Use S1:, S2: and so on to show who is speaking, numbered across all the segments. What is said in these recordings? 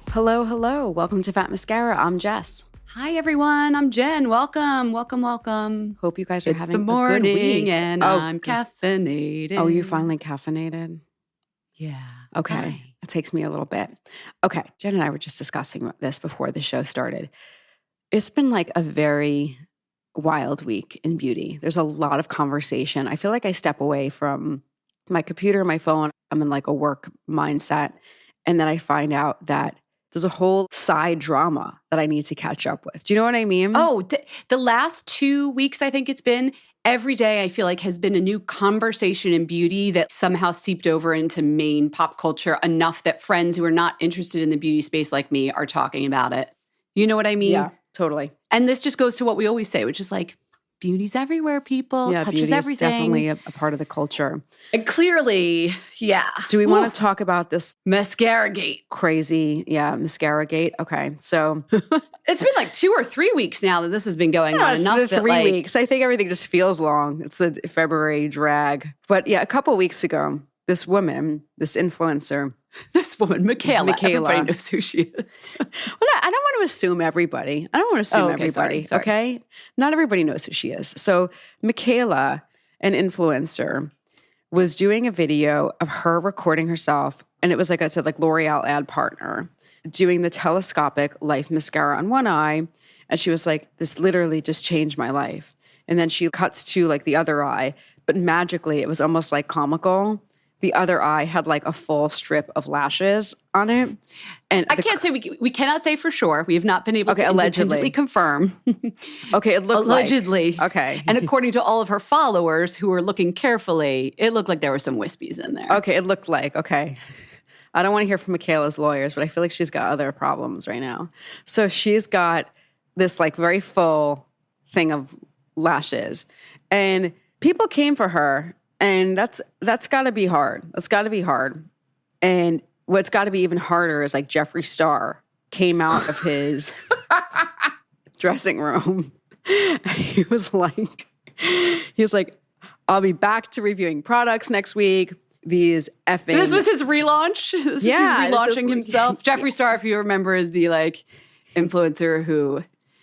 S1: Hello, hello. Welcome to Fat Mascara. I'm Jess.
S2: Hi, everyone. I'm Jen. Welcome.
S1: Hope you guys are having a good
S2: morning
S1: week.
S2: and I'm caffeinated.
S1: Oh, you're finally caffeinated?
S2: Yeah.
S1: Okay.
S2: Hi.
S1: It takes me a little bit. Okay. Jen and I were just discussing this before the show started. It's been like a very wild week in beauty. There's a lot of conversation. I feel like I step away from my computer, my phone. I'm in like a work mindset. And then I find out that there's a whole side drama that I need to catch up with. Do you know what I mean?
S2: Oh, the last 2 weeks, I think it's been, every day I feel like has been a new conversation in beauty that somehow seeped over into main pop culture enough that friends who are not interested in the beauty space like me are talking about it. You know what I mean?
S1: Yeah, totally.
S2: And this just goes to what we always say, which is like, beauty's everywhere, people.
S1: Yeah,
S2: touches
S1: beauty
S2: everything.
S1: is definitely a part of the culture.
S2: And clearly, yeah.
S1: Do we want to talk about this
S2: Mascara gate?
S1: crazy, Mascara gate? Okay, so
S2: It's been like 2 or 3 weeks now that this has been going on. Enough
S1: the
S2: that
S1: 3
S2: like,
S1: weeks. I think everything just feels long. It's a February drag. But yeah, a couple weeks ago, this woman, this influencer,
S2: Michaela, everybody knows who she is.
S1: well, I don't want to assume everybody. I don't want to assume everybody,
S2: sorry.
S1: okay? Not everybody knows who she is. So Michaela, an influencer, was doing a video of her recording herself, and it was like I said, like L'Oreal ad partner, doing the telescopic Life mascara on one eye, and she was like, this literally just changed my life. And then she cuts to like the other eye, but magically it was almost like comical. The other eye had like a full strip of lashes on it. And
S2: I can't say, we cannot say for sure. We have not been able to independently confirm.
S1: Okay, it looked
S2: allegedly.
S1: Okay.
S2: And according to all of her followers who were looking carefully, it looked like there were some wispies in there.
S1: Okay, it looked like, okay. I don't want to hear from Michaela's lawyers, but I feel like she's got other problems right now. So she's got this like very full thing of lashes. And people came for her. And that's got to be hard. That's got to be hard. And what's got to be even harder is like Jeffree Star came out of his dressing room. He was like, I'll be back to reviewing products next week. These effing.
S2: This was his relaunch. This is his relaunching himself. Jeffree Star, if you remember, is the like influencer who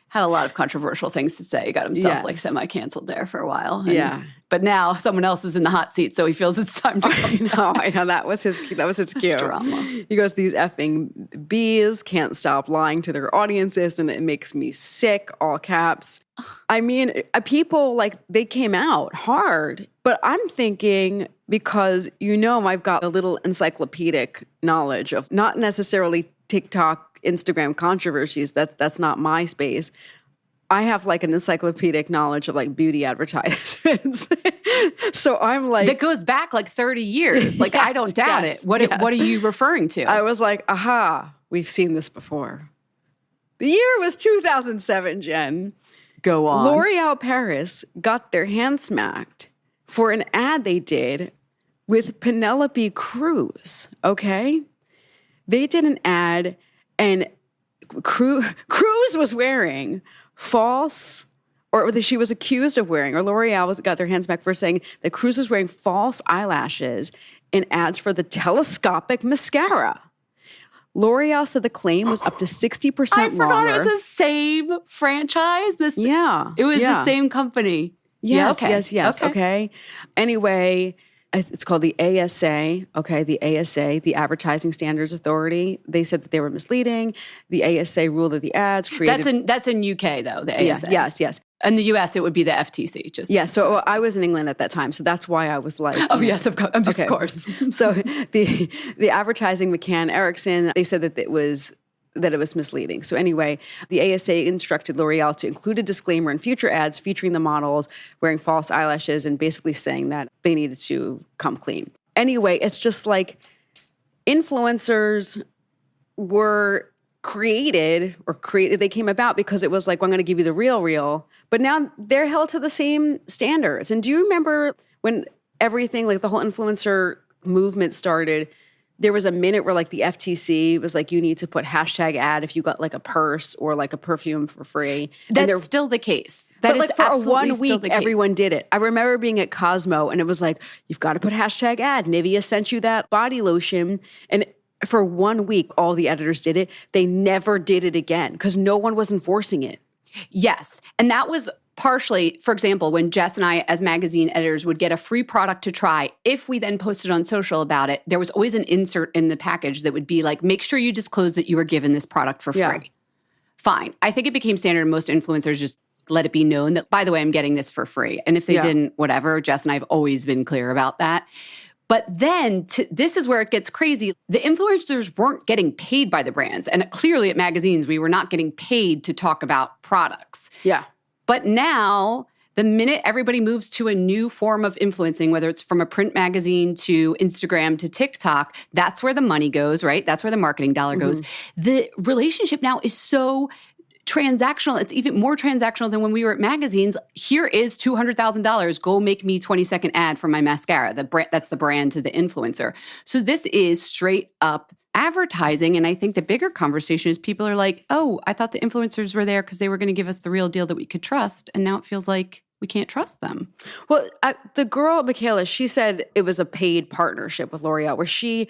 S2: had a lot of controversial things to say. He got himself like semi-canceled there for a while. And, but now someone else is in the hot seat, so he feels it's time to come.
S1: I know. That was his cue.
S2: Drama.
S1: He goes, these effing bees can't stop lying to their audiences, and it makes me sick, all caps. I mean, people, like, they came out hard. But I'm thinking, because, I've got a little encyclopedic knowledge of not necessarily TikTok, Instagram controversies. That's not my space. I have like an encyclopedic knowledge of like beauty advertisements. So I'm like,
S2: that goes back like 30 years. Like, I don't doubt it. What are you referring to?
S1: I was like, aha, we've seen this before. The year was 2007, Jen.
S2: Go on.
S1: L'Oreal Paris got their hand smacked for an ad they did with Penelope Cruz. Okay. They did an ad. And Cruz was wearing false, or she was accused of wearing, or L'Oreal got their hands back for saying that Cruz was wearing false eyelashes in ads for the telescopic mascara. L'Oreal said the claim was up to 60%
S2: I forgot
S1: longer.
S2: It was the same franchise. It was the same company.
S1: Yes. Okay. Anyway, it's called the ASA, okay, the ASA, the Advertising Standards Authority. They said that they were misleading. The ASA ruled that the ads created...
S2: That's in UK, though, the ASA.
S1: Yes.
S2: In the US, it would be the FTC.
S1: So I was in England at that time, so that's why I was like...
S2: Oh, yes, of course. Of course.
S1: So the Advertising McCann Erickson, they said that it was misleading. So anyway, the ASA instructed L'Oreal to include a disclaimer in future ads featuring the models wearing false eyelashes and basically saying that they needed to come clean. Anyway, it's just like influencers were they came about because it was like, well, I'm going to give you the real, but now they're held to the same standards. And do you remember when everything, like the whole influencer movement started, there was a minute where like the FTC was like, you need to put #ad if you got like a purse or like a perfume for free.
S2: That's still the case. That is
S1: like for
S2: absolutely
S1: 1 week, everyone did it. I remember being at Cosmo and it was like, you've got to put #ad. Nivea sent you that body lotion. And for 1 week, all the editors did it. They never did it again because no one was enforcing it.
S2: Yes. And that was partially, for example, when Jess and I as magazine editors would get a free product to try, if we then posted on social about it, there was always an insert in the package that would be like, make sure you disclose that you were given this product for free. Yeah. Fine. I think it became standard and most influencers just let it be known that, by the way, I'm getting this for free. And if they didn't, whatever, Jess and I have always been clear about that. But then this is where it gets crazy. The influencers weren't getting paid by the brands. And clearly at magazines, we were not getting paid to talk about products.
S1: Yeah.
S2: But now, the minute everybody moves to a new form of influencing, whether it's from a print magazine to Instagram to TikTok, that's where the money goes, right? That's where the marketing dollar goes. The relationship now is so transactional. It's even more transactional than when we were at magazines. Here is $200,000. Go make me 20-second ad for my mascara. That's the brand to the influencer. So this is straight up advertising. And I think the bigger conversation is people are like, oh, I thought the influencers were there because they were going to give us the real deal that we could trust. And now it feels like we can't trust them.
S1: Well, the girl, Michaela, she said it was a paid partnership with L'Oreal where she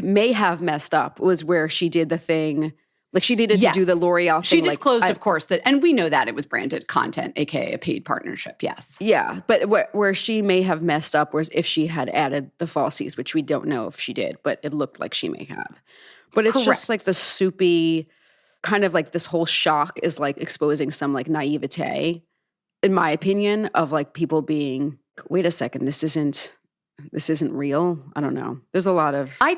S1: may have messed up, was where she did the thing. Like she needed to do the L'Oreal thing.
S2: She disclosed, of course, that, and we know that it was branded content, aka a paid partnership, yes.
S1: Yeah, but where she may have messed up was if she had added the falsies, which we don't know if she did, but it looked like she may have. But it's just like the soupy, kind of like this whole shock is like exposing some like naivete, in my opinion, of like people being, wait a second, this isn't real. I don't know. There's a lot of...
S2: I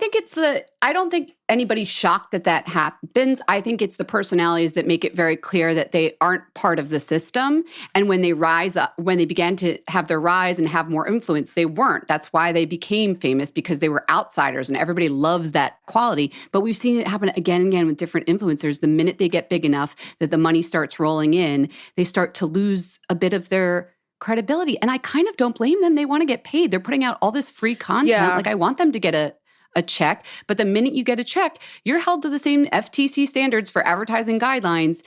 S2: don't think anybody's shocked that happens. I think it's the personalities that make it very clear that they aren't part of the system. And when they rise up, when they began to have their rise and have more influence, they weren't. That's why they became famous, because they were outsiders and everybody loves that quality. But we've seen it happen again and again with different influencers. The minute they get big enough that the money starts rolling in, they start to lose a bit of their credibility. And I kind of don't blame them. They want to get paid. They're putting out all this free content. Yeah. Like I want them to get a check. But the minute you get a check, you're held to the same FTC standards for advertising guidelines.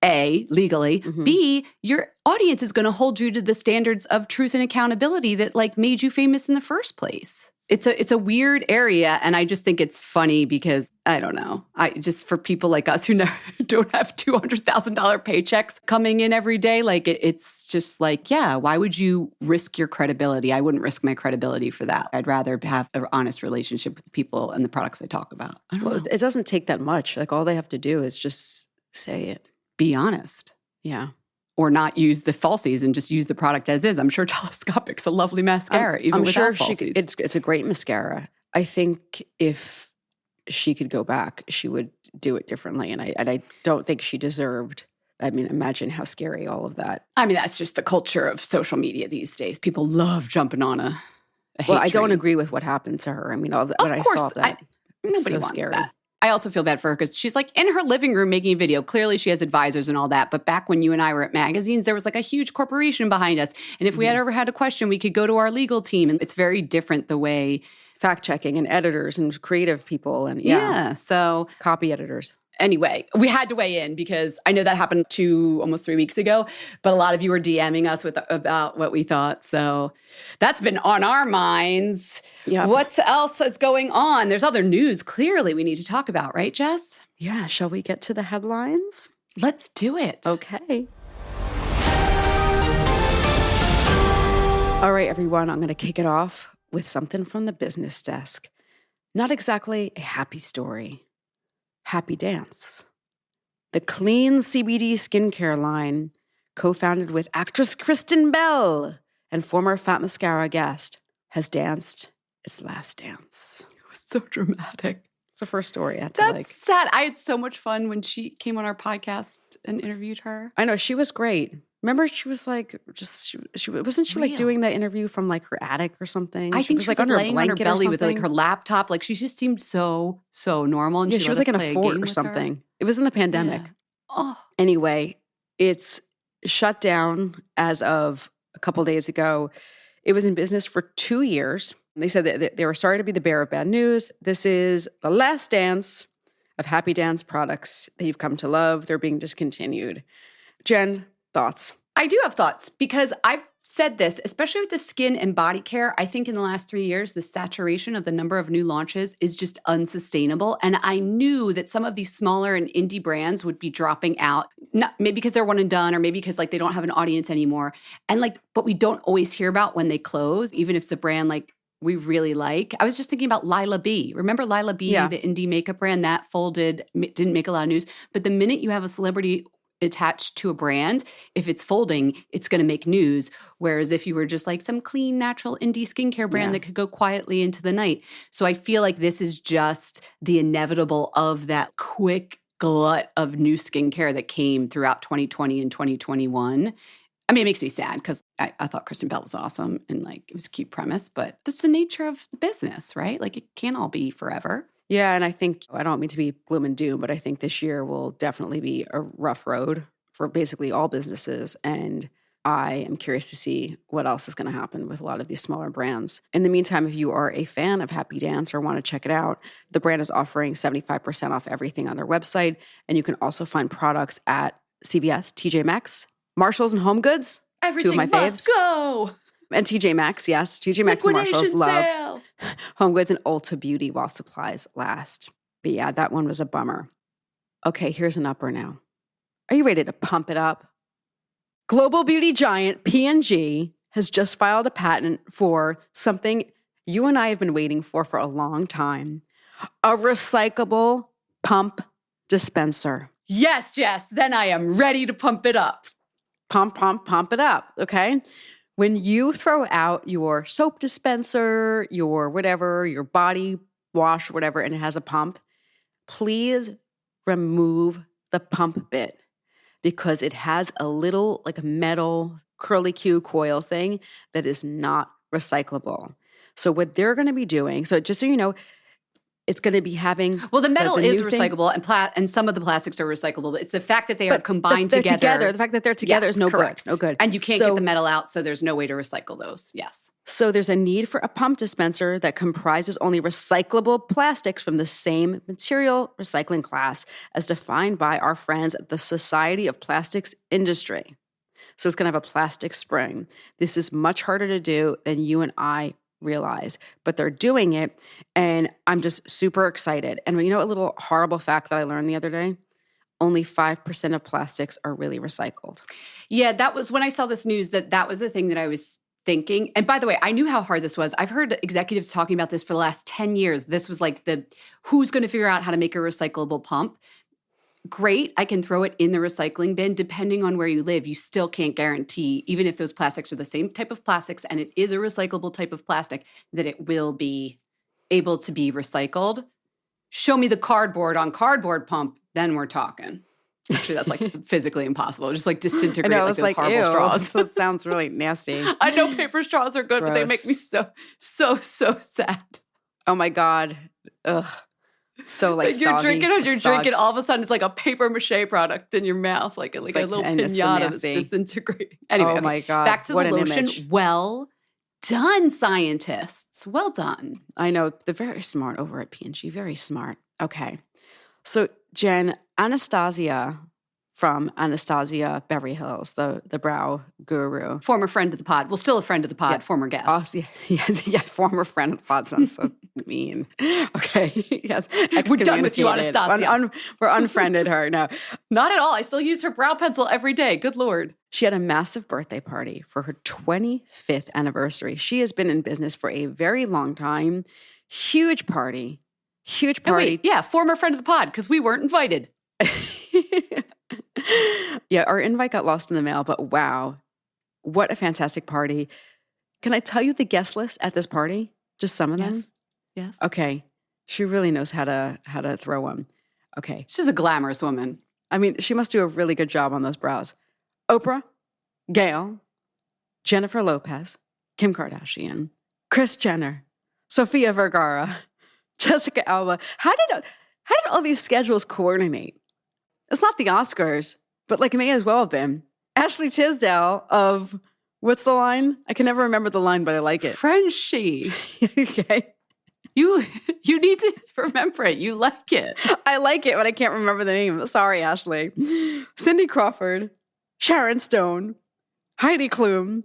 S2: A, legally. Mm-hmm. B, your audience is going to hold you to the standards of truth and accountability that like made you famous in the first place. It's a weird area, and I just think it's funny because, I don't know, just for people like us who don't have $200,000 paychecks coming in every day, like it's just like, yeah, why would you risk your credibility? I wouldn't risk my credibility for that. I'd rather have an honest relationship with the people and the products I talk about.
S1: Well, it doesn't take that much. Like all they have to do is just say it.
S2: Be honest.
S1: Yeah.
S2: Or not use the falsies and just use the product as is. I'm sure Telescopic's a lovely mascara, even without falsies.
S1: It's a great mascara. I think if she could go back, she would do it differently. And I don't think she deserved. I mean, imagine how scary all of that.
S2: I mean, that's just the culture of social media these days. People love jumping on a hate
S1: Well, I don't agree with what happened to her. I mean, when I saw that,
S2: nobody wants
S1: scary.
S2: That. I also feel bad for her because she's like in her living room making a video. Clearly she has advisors and all that. But back when you and I were at magazines, there was like a huge corporation behind us. And if we had ever had a question, we could go to our legal team. And it's very different the way...
S1: Fact checking and editors and creative people and
S2: so
S1: copy editors.
S2: Anyway, we had to weigh in because I know that happened almost 3 weeks ago, but a lot of you were DMing us about what we thought. So that's been on our minds. Yep. What else is going on? There's other news clearly we need to talk about, right, Jess?
S1: Yeah. Shall we get to the headlines?
S2: Let's do it.
S1: Okay. All right, everyone, I'm going to kick it off with something from the business desk. Not exactly a happy story. Happy Dance. The clean CBD skincare line, co-founded with actress Kristen Bell and former Fat Mascara guest, has danced its last dance.
S2: It was so dramatic.
S1: It's the first story I had
S2: to That's sad. I had so much fun when she came on our podcast and interviewed her.
S1: I know, she was great. Remember, she was like, wasn't she like doing the interview from like her attic or something?
S2: I think she was like laying on her belly with like her laptop. Like she just seemed so normal. And
S1: she was like in a fort or something. It was in the pandemic. Yeah.
S2: Oh.
S1: Anyway, it's shut down as of a couple days ago. It was in business for 2 years. They said that they were sorry to be the bearer of bad news. This is the last dance of Happy Dance products that you've come to love. They're being discontinued. Jen, thoughts?
S2: I do have thoughts because I've said this, especially with the skin and body care. I think in the last 3 years, the saturation of the number of new launches is just unsustainable. And I knew that some of these smaller and indie brands would be dropping out, not maybe because they're one and done, or maybe because like they don't have an audience anymore. And like, but we don't always hear about when they close, even if it's a brand like we really like. I was just thinking about Lila B. Remember Lila B, the indie makeup brand that folded, didn't make a lot of news. But the minute you have a celebrity attached to a brand, if it's folding, it's going to make news. Whereas if you were just like some clean, natural indie skincare brand that could go quietly into the night. So I feel like this is just the inevitable of that quick glut of new skincare that came throughout 2020 and 2021. I mean, it makes me sad because I thought Kristen Bell was awesome and like it was a cute premise, but that's the nature of the business, right? Like it can't all be forever.
S1: Yeah, and I think, I don't mean to be gloom and doom, but I think this year will definitely be a rough road for basically all businesses. And I am curious to see what else is going to happen with a lot of these smaller brands. In the meantime, if you are a fan of Happy Dance or want to check it out, the brand is offering 75% off everything on their website. And you can also find products at CVS, TJ Maxx, Marshalls, and Home Goods.
S2: Everything
S1: two of my
S2: must
S1: faves.
S2: Go.
S1: And TJ Maxx, yes. TJ Maxx and Marshalls love Home Goods and Ulta Beauty while supplies last. But yeah, that one was a bummer. Okay, here's an upper now. Are you ready to pump it up? Global beauty giant P&G has just filed a patent for something you and I have been waiting for a long time. A recyclable pump dispenser.
S2: Yes, Jess. Then I am ready to pump it up.
S1: Pump it up, okay? When you throw out your soap dispenser, your whatever, your body wash, whatever, and it has a pump, please remove the pump bit because it has a little like a metal curly Q coil thing that is not recyclable. So what they're going to be doing, so just so you know, it's going to be having
S2: the metal is recyclable and some of the plastics are recyclable. But it's the fact that they are combined together.
S1: The fact that they're together is no
S2: correct.
S1: good. No good.
S2: And you can't get the metal out, so there's no way to recycle those. Yes.
S1: So there's a need for a pump dispenser that comprises only recyclable plastics from the same material recycling class as defined by our friends at the Society of Plastics Industry. So it's going to have a plastic spring. This is much harder to do than you and I realize, but they're doing it, and I'm just super excited. And you know a little horrible fact that I learned the other day? Only 5% of plastics are really recycled.
S2: Yeah, that was when I saw this news that was the thing that I was thinking. And by the way, I knew how hard this was. I've heard executives talking about this for the last 10 years. This was like who's going to figure out how to make a recyclable pump? Great, I can throw it in the recycling bin. Depending on where you live, you still can't guarantee, even if those plastics are the same type of plastics and it is a recyclable type of plastic, that it will be able to be recycled. Show me the cardboard on cardboard pump, then we're talking. Actually, that's like physically impossible. Just like disintegrate like those horrible straws.
S1: It sounds really nasty.
S2: I know paper straws are good, but they make me so sad.
S1: Oh my God. Ugh. So like
S2: you're drinking, all of a sudden it's like a paper mache product in your mouth, like a little pinata that's disintegrating. Anyway,
S1: my God.
S2: Back to the lotion. Image. Well done, scientists. Well done.
S1: I know. They're very smart over at P&G. Very smart. Okay. So Jen, Anastasia from Anastasia Beverly Hills, the brow guru.
S2: Former friend of the pod. Well, still a friend of the pod, former guest.
S1: Yeah, former friend of the pod sounds so mean. Okay, yes.
S2: We're done with you, Anastasia.
S1: We're unfriended her. No.
S2: Not at all. I still use her brow pencil every day. Good Lord.
S1: She had a massive birthday party for her 25th anniversary. She has been in business for a very long time. Huge party. Huge party.
S2: Wait, yeah, former friend of the pod because we weren't invited.
S1: Yeah, our invite got lost in the mail, but wow, what a fantastic party. Can I tell you the guest list at this party? Just some of them?
S2: Yes.
S1: Okay. She really knows how to throw one. Okay.
S2: She's a glamorous woman.
S1: I mean, she must do a really good job on those brows. Oprah, Gail, Jennifer Lopez, Kim Kardashian, Kris Jenner, Sofia Vergara, Jessica Alba. How did all these schedules coordinate? It's not the Oscars, but like it may as well have been. Ashley Tisdale of What's the line? I can never remember the line, but I like it.
S2: Frenchie.
S1: Okay.
S2: You need to remember it. You like it.
S1: I like it, but I can't remember the name. Sorry, Ashley. Cindy Crawford, Sharon Stone, Heidi Klum,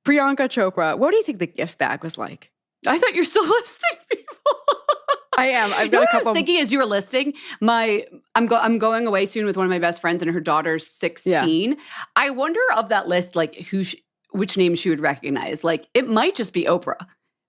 S1: Priyanka Chopra. What do you think the gift bag was like?
S2: I thought you're still listing people.
S1: I am. I've got a couple.
S2: I was thinking as you were listing, I'm going away soon with one of my best friends, and her daughter's 16. Yeah. I wonder of that list, like which name she would recognize. Like it might just be Oprah.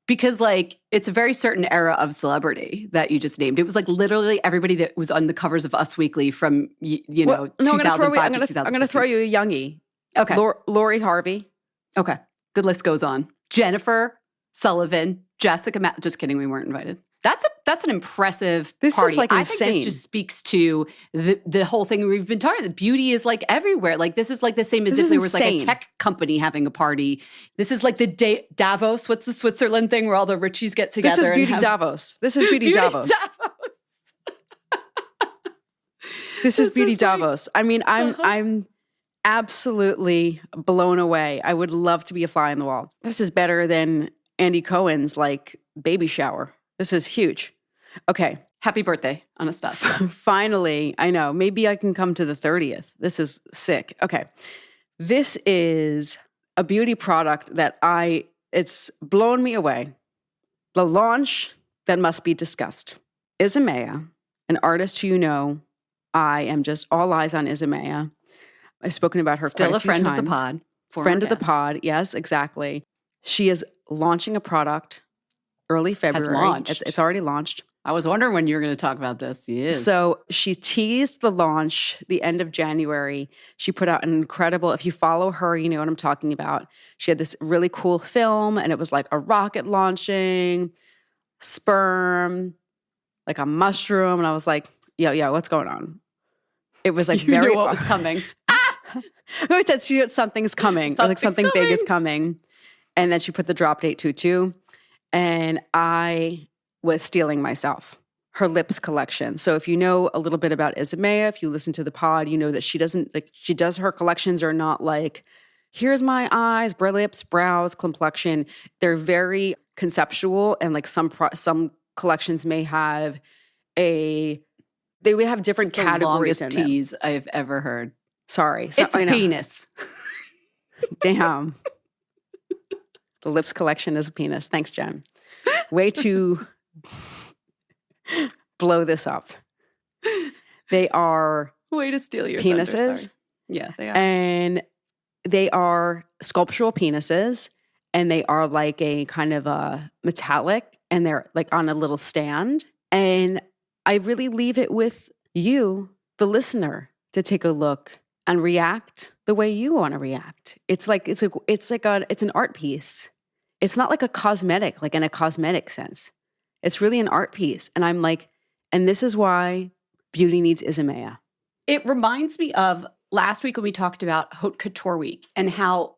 S2: Because, like, it's a very certain era of celebrity that you just named. It was, like, literally everybody that was on the covers of Us Weekly from, 2005 to 2015.
S1: I'm going to throw you a youngie.
S2: Okay.
S1: Lori Harvey.
S2: Okay. The list goes on. Jennifer Sullivan, Jessica just kidding, we weren't invited. That's an impressive
S1: this
S2: party.
S1: Is, like,
S2: I
S1: insane.
S2: think this just speaks to the whole thing we've been talking about. Beauty is, like, everywhere. Like, this is, like, the same as if there was, like, a tech company having a party. This is, like, the Davos. What's the Switzerland thing where all the richies get together?
S1: This is Beauty Davos. This is Beauty Davos. This is Beauty Davos. I mean, I'm absolutely blown away. I would love to be a fly on the wall. This is better than Andy Cohen's, like, baby shower. This is huge. Okay.
S2: Happy birthday on a stuff.
S1: Finally, I know. Maybe I can come to the 30th. This is sick. Okay. This is a beauty product that it's blown me away. The launch that must be discussed. Ismaya, an artist who you know, I am just all eyes on Ismaya. I've spoken about her
S2: Still
S1: quite a few
S2: friend
S1: times.
S2: Of the pod.
S1: Friend of the pod. Yes, exactly. She is launching a product early February.
S2: Has launched.
S1: It's already launched.
S2: I was wondering when you were going to talk about this. Yes.
S1: So she teased the launch the end of January. She put out an incredible, if you follow her, you know what I'm talking about. She had this really cool film, and it was like a rocket launching, sperm, like a mushroom. And I was like, yo, what's going on? It was like
S2: you
S1: very—
S2: knew what was coming.
S1: I said something's coming. Something big is coming. And then she put the drop date too. And I was stealing myself. Her lips collection. So if you know a little bit about Ismaya, if you listen to the pod, you know that she does her collections are not like, here's my eyes, lips, brows, complexion. They're very conceptual, and like some collections may have they would have different categories in them.
S2: The longest tease I've ever heard.
S1: Sorry.
S2: It's a penis.
S1: Damn. The lips collection is a penis. Thanks, Jen. Way to blow this up. They are
S2: way to steal your
S1: penises.
S2: Yeah, they are.
S1: And they are sculptural penises, and they are like a kind of a metallic, and they're like on a little stand. And I really leave it with you, the listener, to take a look and react the way you want to react. It's an art piece. It's not like a cosmetic, like in a cosmetic sense. It's really an art piece. And I'm like, and this is why beauty needs Ismaya.
S2: It reminds me of last week when we talked about Haute Couture Week and how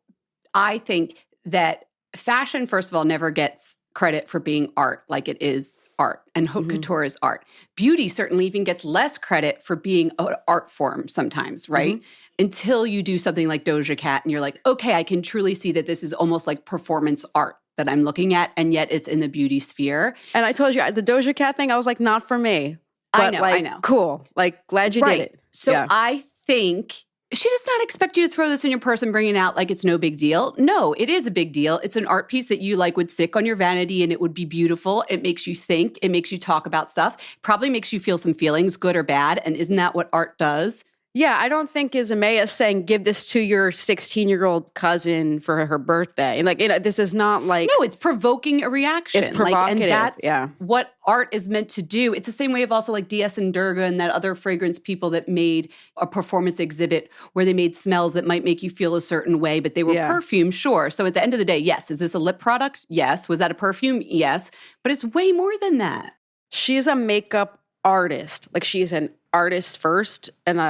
S2: I think that fashion, first of all, never gets credit for being art like it is art, and haute couture is art. Beauty certainly even gets less credit for being an art form sometimes, right? Mm-hmm. Until you do something like Doja Cat and you're like, okay, I can truly see that this is almost like performance art that I'm looking at, and yet it's in the beauty sphere.
S1: And I told you, the Doja Cat thing, I was like, not for me. But
S2: I know.
S1: Cool. Like, glad you did it.
S2: So yeah. I think she does not expect you to throw this in your purse and bring it out like it's no big deal. No, it is a big deal. It's an art piece that you like would stick on your vanity and it would be beautiful. It makes you think. It makes you talk about stuff. Probably makes you feel some feelings, good or bad. And isn't that what art does?
S1: Yeah, I don't think Ismaya saying, give this to your 16-year-old cousin for her birthday. And like, this is not like—
S2: No, it's provoking a reaction.
S1: It's provocative,
S2: and that's what art is meant to do. It's the same way of also like DS and Durga and that other fragrance people that made a performance exhibit where they made smells that might make you feel a certain way, but they were perfume, sure. So at the end of the day, yes. Is this a lip product? Yes. Was that a perfume? Yes. But it's way more than that.
S1: She's a makeup artist. Like, she's an artist first and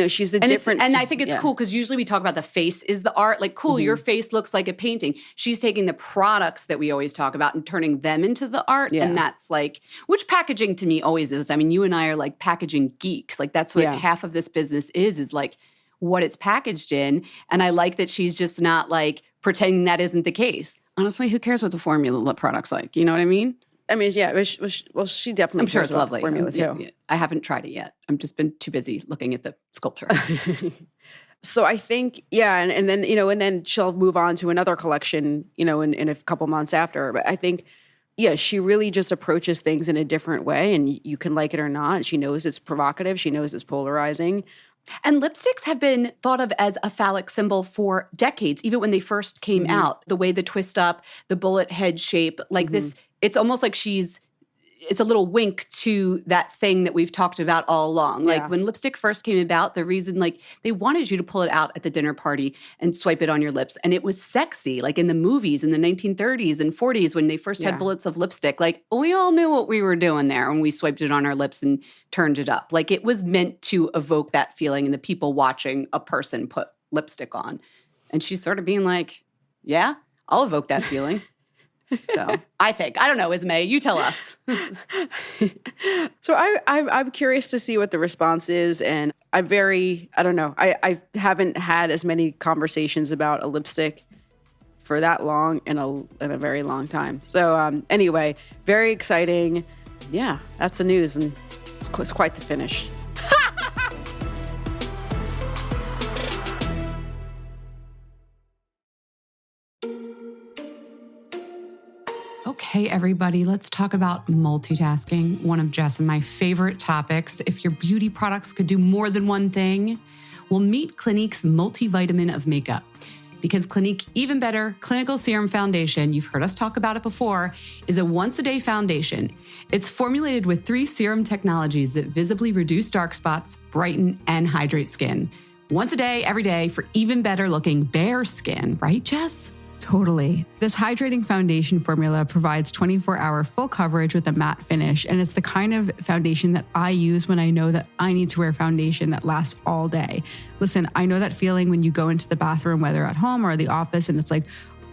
S1: she's a different—
S2: And I think it's cool because usually we talk about the face is the art. Like, cool, your face looks like a painting. She's taking the products that we always talk about and turning them into the art. Yeah. And that's like, which packaging to me always is. I mean, you and I are like packaging geeks. Like, that's what half of this business is like, what it's packaged in. And I like that she's just not like pretending that isn't the case. Honestly, who cares what the formula product's like? You know what I mean?
S1: I mean, yeah, well, she definitely.
S2: I'm sure it's lovely.
S1: Formula too.
S2: Yeah. I haven't tried it yet. I've just been too busy looking at the sculpture.
S1: So I think, yeah, and then, and then she'll move on to another collection, in a couple months after. But I think, yeah, she really just approaches things in a different way, and you can like it or not. She knows it's provocative. She knows it's polarizing.
S2: And lipsticks have been thought of as a phallic symbol for decades, even when they first came out. The way the twist up, the bullet head shape, like this, it's almost like it's a little wink to that thing that we've talked about all along. Like when lipstick first came about, the reason they wanted you to pull it out at the dinner party and swipe it on your lips. And it was sexy, like in the movies in the 1930s and 40s when they first had bullets of lipstick. Like we all knew what we were doing there when we swiped it on our lips and turned it up. Like it was meant to evoke that feeling in the people watching a person put lipstick on. And she's sort of being like, yeah, I'll evoke that feeling. So I don't know, Ismay, you tell us.
S1: So I'm curious to see what the response is. And I don't know. I haven't had as many conversations about a lipstick for that long in a very long time. So anyway, very exciting. Yeah, that's the news. And it's quite the finish.
S3: Okay, everybody, let's talk about multitasking, one of Jess and my favorite topics. If your beauty products could do more than one thing, well, meet Clinique's multivitamin of makeup. Because Clinique Even Better Clinical Serum Foundation, you've heard us talk about it before, is a once-a-day foundation. It's formulated with 3 serum technologies that visibly reduce dark spots, brighten, and hydrate skin. Once a day, every day, for even better looking bare skin. Right, Jess?
S4: Totally. This hydrating foundation formula provides 24-hour full coverage with a matte finish, and it's the kind of foundation that I use when I know that I need to wear foundation that lasts all day. Listen, I know that feeling when you go into the bathroom, whether at home or the office, and it's like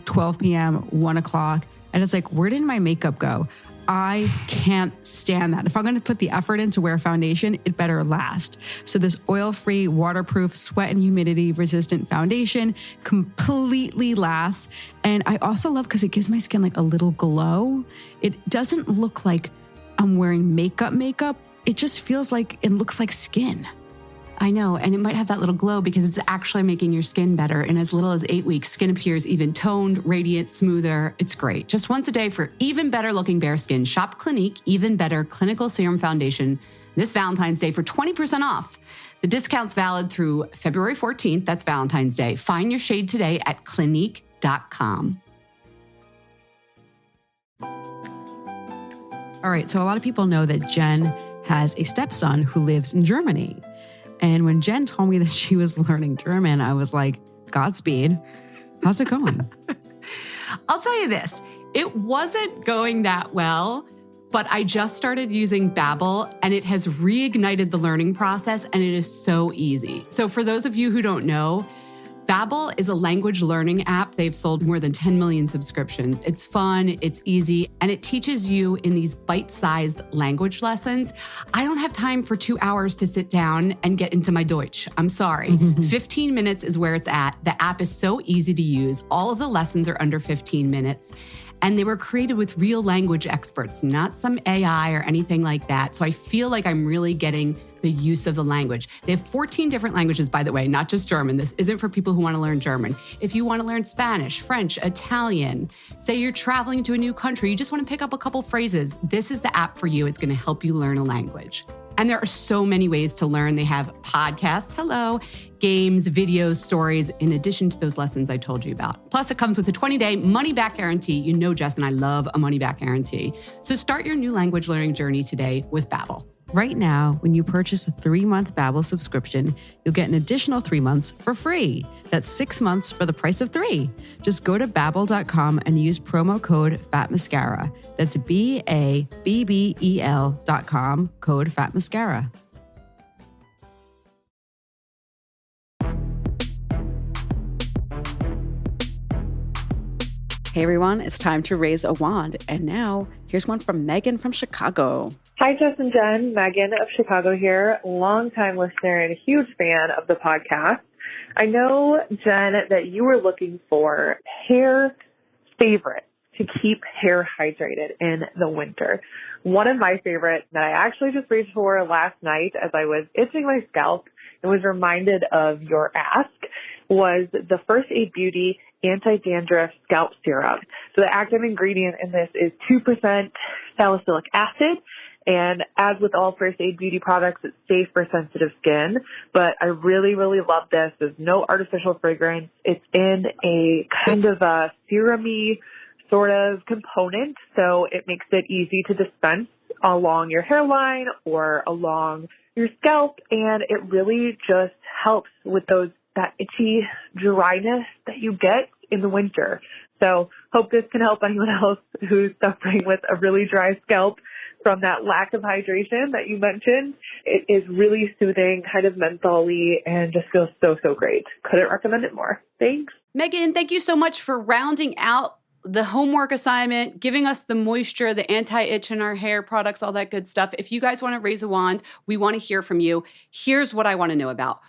S4: 12 p.m., 1 o'clock, and it's like, where did my makeup go? I can't stand that. If I'm going to put the effort in to wear foundation, it better last. So this oil-free, waterproof, sweat and humidity resistant foundation completely lasts. And I also love because it gives my skin like a little glow. It doesn't look like I'm wearing makeup. It just feels like it looks like skin.
S3: I know, and it might have that little glow because it's actually making your skin better. In as little as 8 weeks, skin appears even toned, radiant, smoother. It's great. Just once a day for even better looking bare skin. Shop Clinique Even Better Clinical Serum Foundation this Valentine's Day for 20% off. The discount's valid through February 14th. That's Valentine's Day. Find your shade today at Clinique.com.
S4: All right, so a lot of people know that Jen has a stepson who lives in Germany. And when Jen told me that she was learning German, I was like, Godspeed. How's it going?
S3: I'll tell you this. It wasn't going that well, but I just started using Babbel and it has reignited the learning process and it is so easy. So for those of you who don't know, Babbel is a language learning app. They've sold more than 10 million subscriptions. It's fun, it's easy, and it teaches you in these bite-sized language lessons. I don't have time for 2 hours to sit down and get into my Deutsch. I'm sorry. 15 minutes is where it's at. The app is so easy to use. All of the lessons are under 15 minutes. And they were created with real language experts, not some AI or anything like that. So I feel like I'm really getting the use of the language. They have 14 different languages, by the way, not just German. This isn't for people who want to learn German. If you want to learn Spanish, French, Italian, say you're traveling to a new country, you just want to pick up a couple phrases, this is the app for you. It's going to help you learn a language. And there are so many ways to learn. They have podcasts, games, videos, stories, in addition to those lessons I told you about. Plus, it comes with a 20-day money-back guarantee. You know, Jess and I love a money-back guarantee. So start your new language learning journey today with Babbel.
S4: Right now, when you purchase a 3-month Babbel subscription, you'll get an additional 3 months for free. That's 6 months for the price of 3. Just go to Babbel.com and use promo code FATMASCARA. That's BABBEL.com, code FATMASCARA.
S1: Hey everyone, it's time to raise a wand. And now, here's one from Megan from Chicago.
S5: Hi, Jess and Jen. Megan of Chicago here, longtime listener and a huge fan of the podcast. I know, Jen, that you were looking for hair favorites to keep hair hydrated in the winter. One of my favorites that I actually just reached for last night as I was itching my scalp and was reminded of your ask was the First Aid Beauty Anti-Dandruff Scalp Serum. So the active ingredient in this is 2% salicylic acid. And as with all First Aid Beauty products, it's safe for sensitive skin. But I really, really love this. There's no artificial fragrance. It's in a kind of a serum-y sort of component. So it makes it easy to dispense along your hairline or along your scalp. And it really just helps with that itchy dryness that you get in the winter. So hope this can help anyone else who's suffering with a really dry scalp from that lack of hydration that you mentioned. It is really soothing, kind of mentholy, and just feels so, so great. Couldn't recommend it more. Thanks.
S2: Megan, thank you so much for rounding out the homework assignment, giving us the moisture, the anti-itch in our hair products, all that good stuff. If you guys want to raise a wand, we want to hear from you. Here's what I want to know about.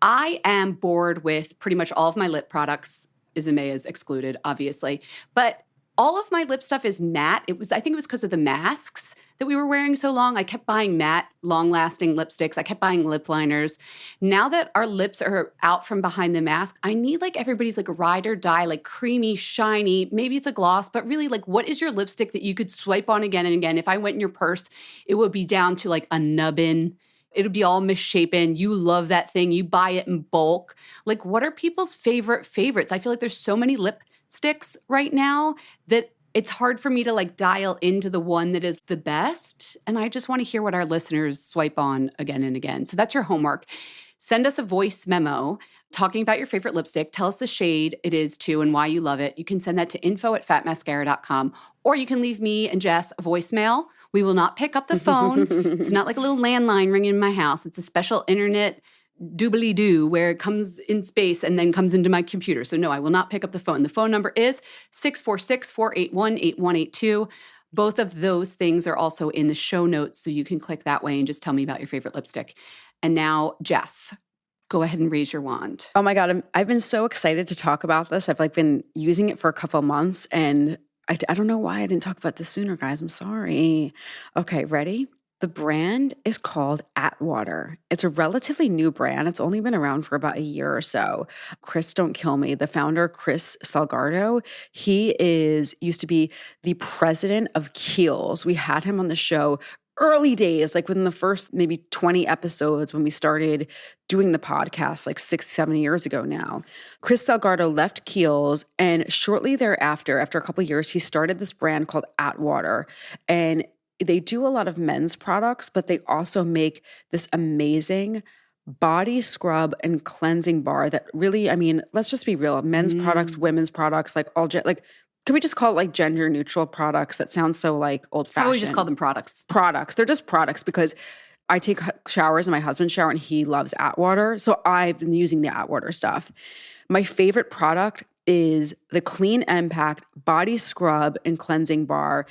S2: I am bored with pretty much all of my lip products. Isame is excluded, obviously. But all of my lip stuff is matte. I think it was because of the masks that we were wearing so long. I kept buying matte, long-lasting lipsticks. I kept buying lip liners. Now that our lips are out from behind the mask, I need like everybody's like ride or die, like creamy, shiny. Maybe it's a gloss, but really like what is your lipstick that you could swipe on again and again? If I went in your purse, it would be down to like a nubbin. It would be all misshapen. You love that thing. You buy it in bulk. Like what are people's favorites? I feel like there's so many lipsticks right now that it's hard for me to like dial into the one that is the best. And I just want to hear what our listeners swipe on again and again. So that's your homework. Send us a voice memo talking about your favorite lipstick. Tell us the shade it is too and why you love it. You can send that to info@fatmascara.com, or you can leave me and Jess a voicemail. We will not pick up the phone. It's not like a little landline ringing in my house. It's a special internet doobly-doo where it comes in space and then comes into my computer. So no, I will not pick up the phone. The phone number is 646-481-8182. Both of those things are also in the show notes, so you can click that way and just tell me about your favorite lipstick. And now, Jess, go ahead and raise your wand.
S1: Oh my God, I've been so excited to talk about this. I've like been using it for a couple of months, and I don't know why I didn't talk about this sooner, guys. I'm sorry. Okay, ready? The brand is called Atwater. It's a relatively new brand. It's only been around for about a year or so. Chris, don't kill me. The founder, Chris Salgado, he used to be the president of Kiehl's. We had him on the show early days, like within the first maybe 20 episodes when we started doing the podcast like 6-7 years ago now. Chris Salgado left Kiehl's, and shortly thereafter, after a couple of years, he started this brand called Atwater. And they do a lot of men's products, but they also make this amazing body scrub and cleansing bar that really, I mean, let's just be real. Men's products, women's products, like can we just call it like gender neutral products? That sounds so like old fashioned.
S2: How about we just call them products?
S1: Products. They're just products because I take showers in my husband's shower and he loves Atwater. So I've been using the Atwater stuff. My favorite product is the Clean Impact Body Scrub and Cleansing Bar.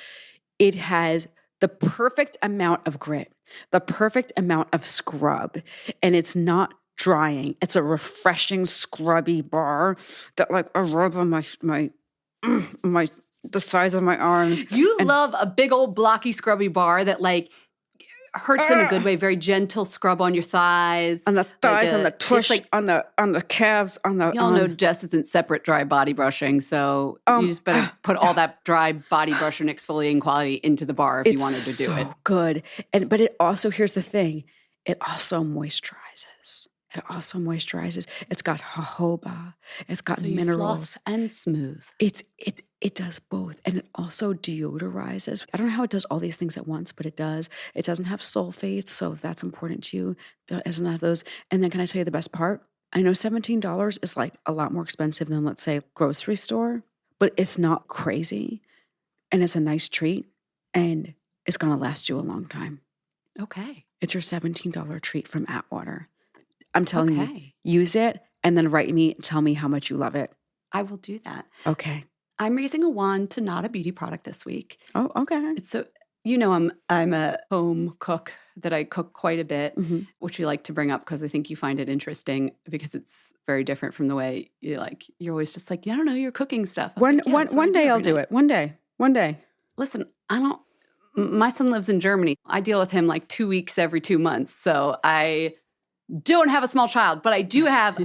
S1: It has the perfect amount of grit, the perfect amount of scrub, and it's not drying. It's a refreshing, scrubby bar that like I rub on the size of my arms.
S2: You love a big old blocky scrubby bar that like hurts in a good way, very gentle scrub on your thighs.
S1: On the thighs, on the tush, like, on the calves,
S2: Y'all know Jess isn't separate dry body brushing, so you just better put all that dry body brush and exfoliating quality into the bar if you wanted to do it.
S1: It's so good. But it also, here's the thing, it also moisturizes. It's got jojoba. It's got minerals.
S2: Sloth and smooth.
S1: It does both. And it also deodorizes. I don't know how it does all these things at once, but it does. It doesn't have sulfates, so if that's important to you, it doesn't have those. And then can I tell you the best part? I know $17 is like a lot more expensive than, let's say, grocery store, but it's not crazy. And it's a nice treat. And it's going to last you a long time.
S2: Okay.
S1: It's your $17 treat from Atwater. I'm telling you, use it and then write me and tell me how much you love it.
S2: I will do that.
S1: Okay.
S2: I'm raising a wand to not a beauty product this week.
S1: Oh, okay.
S2: You know, I'm a home cook, that I cook quite a bit, which you like to bring up because I think you find it interesting because it's very different from the way you're always just like, I don't know, you're cooking stuff.
S1: One day I'll do it. One day.
S2: Listen, my son lives in Germany. I deal with him like 2 weeks every 2 months. So I don't have a small child, but I do have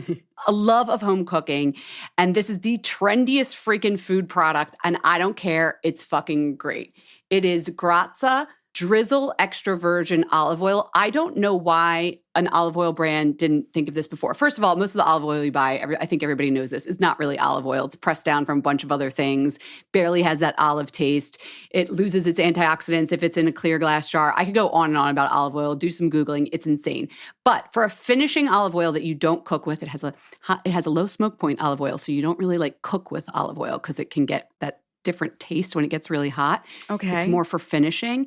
S2: a love of home cooking. And this is the trendiest freaking food product. And I don't care. It's fucking great. It is Grazia Drizzle Extra Virgin Olive Oil. I don't know why an olive oil brand didn't think of this before. First of all, most of the olive oil you buy, I think everybody knows this, is not really olive oil. It's pressed down from a bunch of other things, barely has that olive taste. It loses its antioxidants if it's in a clear glass jar. I could go on and on about olive oil, do some Googling. It's insane. But for a finishing olive oil that you don't cook with, it has a low smoke point olive oil, so you don't really like cook with olive oil because it can get that different taste when it gets really hot.
S1: Okay.
S2: It's more for finishing.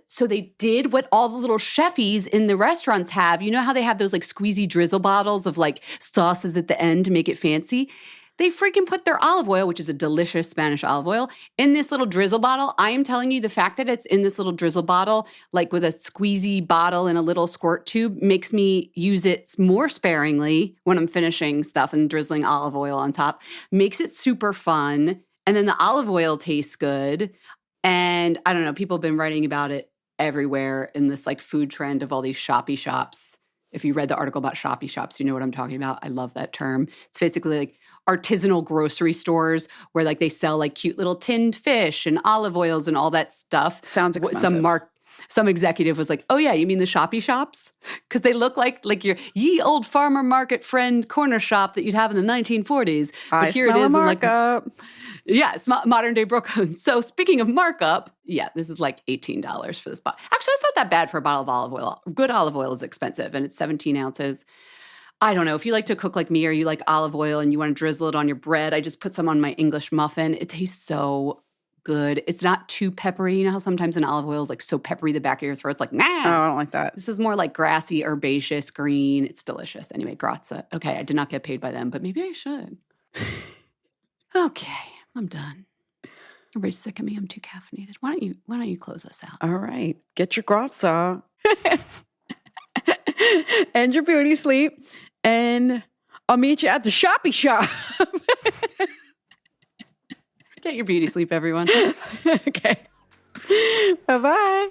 S2: So they did what all the little chefies in the restaurants have. You know how they have those like squeezy drizzle bottles of like sauces at the end to make it fancy? They freaking put their olive oil, which is a delicious Spanish olive oil, in this little drizzle bottle. I am telling you, the fact that it's in this little drizzle bottle, like with a squeezy bottle and a little squirt tube, makes me use it more sparingly when I'm finishing stuff and drizzling olive oil on top. Makes it super fun. And then the olive oil tastes good. And I don't know, people have been writing about it everywhere in this like food trend of all these shoppy shops. If you read the article about shoppy shops, you know what I'm talking about. I love that term. It's basically like artisanal grocery stores where like they sell like cute little tinned fish and olive oils and all that stuff.
S1: Sounds expensive.
S2: Some executive was like, oh yeah, you mean the shoppy shops? Because they look like your ye old farmer market friend corner shop that you'd have in the 1940s.
S1: But here it is in markup.
S2: It's modern day Brooklyn. So speaking of markup, this is like $18 for this bottle. Actually, that's not that bad for a bottle of olive oil. Good olive oil is expensive, and it's 17 ounces. I don't know. If you like to cook like me or you like olive oil and you want to drizzle it on your bread, I just put some on my English muffin. It tastes so good. It's not too peppery. You know how sometimes an olive oil is like so peppery the back of your throat's like, nah.
S1: Oh, I don't like that.
S2: This is more like grassy, herbaceous, green. It's delicious. Anyway, Grazia. Okay, I did not get paid by them, but maybe I should. Okay, I'm done. Everybody's sick of me. I'm too caffeinated. Why don't you close us out?
S1: All right. Get your Grazia. And your beauty sleep. And I'll meet you at the shoppy shop.
S2: Get your beauty sleep, everyone.
S1: Okay. Bye-bye.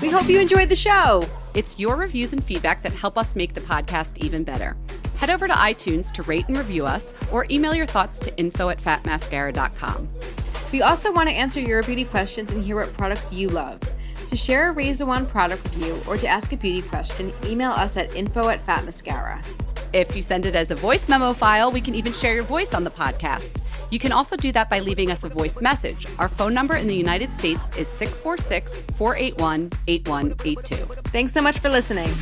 S2: We hope you enjoyed the show. It's your reviews and feedback that help us make the podcast even better. Head over to iTunes to rate and review us, or email your thoughts to info@fatmascara.com.
S6: We also want to answer your beauty questions and hear what products you love. To share a Razor One product review or to ask a beauty question, email us at info@fatmascara.
S2: If you send it as a voice memo file, we can even share your voice on the podcast. You can also do that by leaving us a voice message. Our phone number in the United States is 646-481-8182.
S6: Thanks so much for listening.